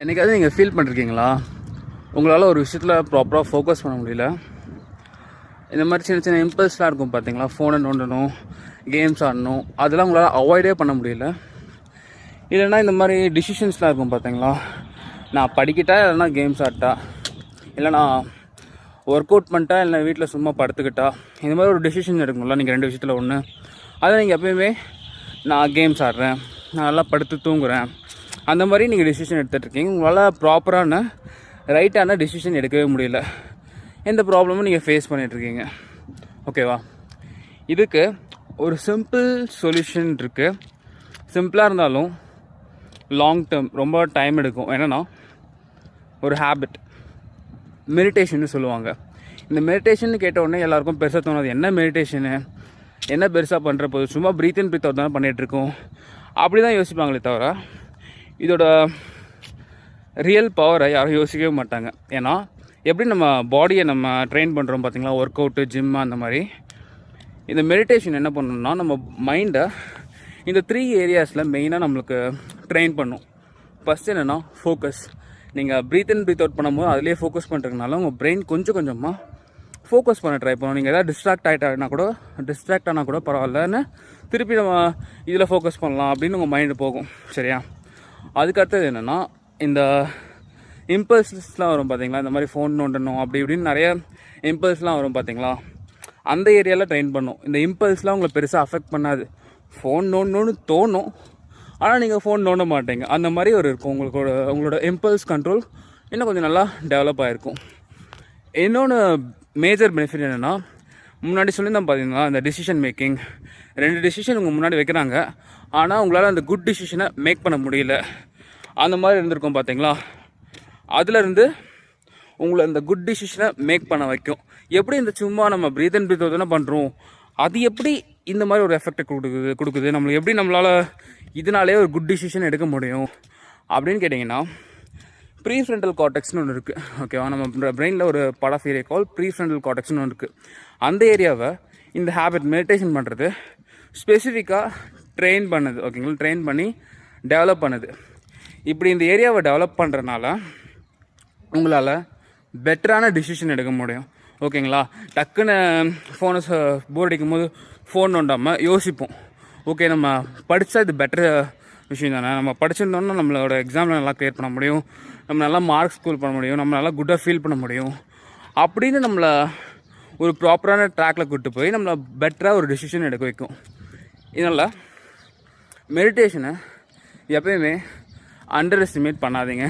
என்னைக்காவது நீங்கள் ஃபீல் பண்ணிருக்கீங்களா, உங்களால் ஒரு விஷயத்தில் ப்ராப்பராக ஃபோக்கஸ் பண்ண முடியல? இந்த மாதிரி சின்ன சின்ன இம்பல்ஸ்லாம் இருக்கும் பார்த்தீங்களா, ஃபோனை நோண்டணும், கேம்ஸ் ஆடணும், அதெல்லாம் உங்களால் அவாய்டே பண்ண முடியல. இல்லைன்னா இந்த மாதிரி டிசிஷன்ஸ்லாம் இருக்கும் பார்த்தீங்களா, நான் படிக்கிட்டா இல்லைனா கேம்ஸ் ஆட்டா, இல்லைனா ஒர்க் அவுட் பண்ணிட்டா இல்லை வீட்டில் சும்மா படுத்துக்கிட்டா, இந்த மாதிரி ஒரு டிசிஷன் எடுக்கணும்ல நீங்கள் ரெண்டு விஷயத்தில் ஒன்று. அதை நீங்கள் எப்பயுமே நான் கேம்ஸ் ஆடுறேன், நான் நல்லா படுத்து தூங்குறேன், அந்த மாதிரி நீங்கள் டிசிஷன் எடுத்துகிட்ருக்கீங்க. உங்களால் ப்ராப்பரான ரைட்டான டிசிஷன் எடுக்கவே முடியல. எந்த ப்ராப்ளமும் நீங்கள் ஃபேஸ் பண்ணிகிட்ருக்கீங்க. ஓகேவா? இதுக்கு ஒரு சிம்பிள் சொல்யூஷன் இருக்குது. சிம்பிளாக இருந்தாலும் லாங் டேர்ம் ரொம்ப டைம் எடுக்கும். என்னென்னா, ஒரு ஹேபிட், மெடிடேஷன்னு சொல்லுவாங்க. இந்த மெடிடேஷன் கேட்ட உடனே எல்லாருக்கும் பெருசாக தோணுது, என்ன மெடிடேஷனு, என்ன பெருசாக பண்ணுற போது, சும்மா ப்ரீத் இன் ப்ரீத் அவுட் தானே பண்ணிகிட்ருக்கோம், அப்படி தான் யோசிப்பாங்களே தவிர இதோட ரியல் பவரை யாரும் யோசிக்கவே மாட்டாங்க. ஏன்னா எப்படி நம்ம பாடியை நம்ம ட்ரெயின் பண்ணுறோம் பார்த்தீங்களா, ஒர்க் அவுட்டு, ஜிம்மு, அந்த மாதிரி இந்த மெடிடேஷன் என்ன பண்ணணும்னா நம்ம மைண்டை இந்த 3 ஏரியாஸில் மெயினாக நம்மளுக்கு ட்ரெயின் பண்ணும். ஃபஸ்ட் என்னென்னா ஃபோக்கஸ். நீங்கள் ப்ரீத் இன் ப்ரீத் அவுட் பண்ணும்போது அதிலே ஃபோக்கஸ் பண்ணுறதுனால உங்கள் பிரெயின் கொஞ்சம் கொஞ்சமாக ஃபோக்கஸ் பண்ண ட்ரை பண்ணணும். நீங்கள் எதாவது டிஸ்ட்ராக்ட் ஆனால் கூட பரவாயில்லன்னு திருப்பி நம்ம இதில் ஃபோக்கஸ் பண்ணலாம் அப்படின்னு உங்கள் மைண்டு போகும். சரியா? அதுக்கடுத்தது என்னென்னா, இந்த இம்பல்ஸ்லாம் வரும் பார்த்தீங்களா, இந்த மாதிரி ஃபோன் நோண்டணும் அப்படி இப்படின்னு நிறைய இம்பல்ஸ்லாம் வரும் பார்த்தீங்களா, அந்த ஏரியாவில் ட்ரெயின் பண்ணும். இந்த இம்பல்ஸ்லாம் உங்களை பெருசாக அஃபெக்ட் பண்ணாது. ஃபோன் நோண்டணும்னு தோணும், ஆனால் நீங்கள் ஃபோன் நோண்ட மாட்டீங்க. அந்த மாதிரி ஒரு இருக்கும் உங்களோட இம்பல்ஸ் கண்ட்ரோல் இன்னும் கொஞ்சம் நல்லா டெவலப் ஆகிருக்கும். இன்னொன்று மேஜர் பெனிஃபிட் என்னென்னா, முன்னாடி சொல்லியிருந்தேன் பார்த்தீங்கன்னா, இந்த டிசிஷன் மேக்கிங், 2 டிசிஷன் உங்கள் முன்னாடி வைக்கிறாங்க, ஆனால் உங்களால் அந்த குட் டிசிஷனை மேக் பண்ண முடியல. அந்த மாதிரி இருந்திருக்கும் பார்த்தீங்களா, அதுலேருந்து உங்களை இந்த குட் டிசிஷனை மேக் பண்ண வைக்கும். எப்படி இந்த சும்மா நம்ம ப்ரீத் அண்ட் ப்ரீத் தானே பண்ணுறோம், அது எப்படி இந்த மாதிரி ஒரு எஃபெக்டை கொடுக்குது நம்மளுக்கு, எப்படி நம்மளால் இதனாலே ஒரு குட் டிசிஷன் எடுக்க முடியும் அப்படின்னு கேட்டிங்கன்னா, ப்ரீஃப்ரண்டல் கார்டெக்ஸ்னு ஒன்று இருக்குது. ஓகேவா? நம்ம பிரெயினில் ஒரு part of area call prefrontal கார்டெக்ஸ்னு ஒன்று இருக்குது. அந்த ஏரியாவை இந்த ஹேபிட் மெடிடேஷன் பண்ணுறது ஸ்பெசிஃபிக்காக ட்ரெயின் பண்ணுது. ஓகேங்களா? ட்ரெயின் பண்ணி டெவலப் பண்ணுது. இப்படி இந்த ஏரியாவை டெவலப் பண்ணுறதுனால உங்களால் பெட்டரான டிசிஷன் எடுக்க முடியும். ஓகேங்களா? டக்குன்னு ஃபோனை போர் அடிக்கும் போது ஃபோன் நோண்டாமல் யோசிப்போம். ஓகே, நம்ம படித்தா இது பெட்டர் விஷயம் தானே, நம்ம படிச்சிருந்தோன்னா நம்மளோட எக்ஸாமில் நல்லா கிளியர் பண்ண முடியும், நம்ம நல்லா மார்க்ஸ் ஸ்கோர் பண்ண முடியும், நம்ம நல்லா குட்டாக ஃபீல் பண்ண முடியும் அப்படின்னு நம்மளை ஒரு ப்ராப்பரான ட்ராக்கில் கூப்பிட்டு போய் நம்மளை பெட்டராக ஒரு டிசிஷன் எடுக்க வைக்கும். இதனால் மெடிடேஷனை எப்பயுமே அண்டர் எஸ்டிமேட் பண்ணாதீங்க.